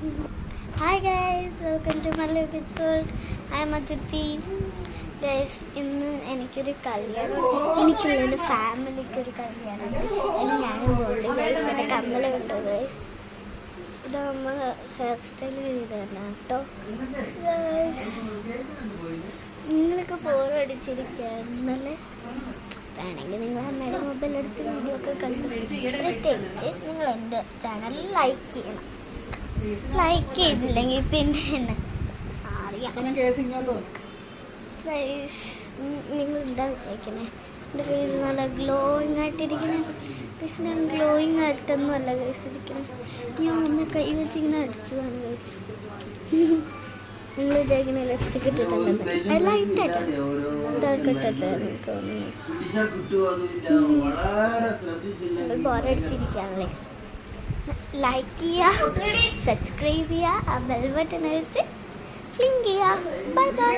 Hi guys, welcome to my little kids world. I'm Aditi. Guys, ഇന്ന് എനിക്കൊരു കല്യാണം, എനിക്കുള്ള എൻ്റെ ഫാമിലിക്ക് ഒരു കല്യാണം. അതിന് ഞാനും പോകുന്നുണ്ട് ഗൈസ്. എൻ്റെ കമ്മൽ കിട്ടോ ഗൈസ്. ഇത് നമ്മൾ ഹെയർ സ്റ്റൈൽ ചെയ്ത് തന്നെ കേട്ടോ ഗൈസ്. നിങ്ങളൊക്കെ ബോറടിച്ചിരിക്കുകയായിരുന്നല്ലേ? വേണമെങ്കിൽ നിങ്ങൾ അമ്മയുടെ മൊബൈൽ എടുത്ത് വീഡിയോ ഒക്കെ കണ്ടു. പ്രത്യേകിച്ച് നിങ്ങൾ എൻ്റെ ചാനൽ ലൈക്ക് ചെയ്യണം. ലൈക്ക് ചെയ്തില്ലെങ്കിൽ പിന്നെ എന്നെ അറിയാം. നിങ്ങൾ എന്താ വിചാരിക്കണേ? എൻ്റെ ഫേസ് നല്ല ഗ്ലോയിങ് ആയിട്ടിരിക്കണേ. ഫേസ് ഞാൻ ഗ്ലോയിങ് ആയിട്ടൊന്നും അല്ല ഗൈസ് ഇരിക്കണേ. ഞാൻ ഒന്ന് കൈ വെച്ചിങ്ങനെ അടിച്ചതാണ് ഗൈസ്. നിങ്ങൾ വിചാരിക്കണ ലിപ്സ്റ്റിക് ഇട്ടിട്ടുണ്ടെന്ന് ലൈറ്റായിട്ടാണ് ഇട്ടിട്ടാണ് തോന്നുന്നു. നിങ്ങൾ ബോറടിച്ചിരിക്കുകയാണല്ലേ? ലൈക്ക് ചെയ്യുക, സബ്സ്ക്രൈബ് ചെയ്യുക, ആ ബെൽ ബട്ടൺ എടുത്ത് ക്ലിക്ക് ചെയ്യുക. Bye bye.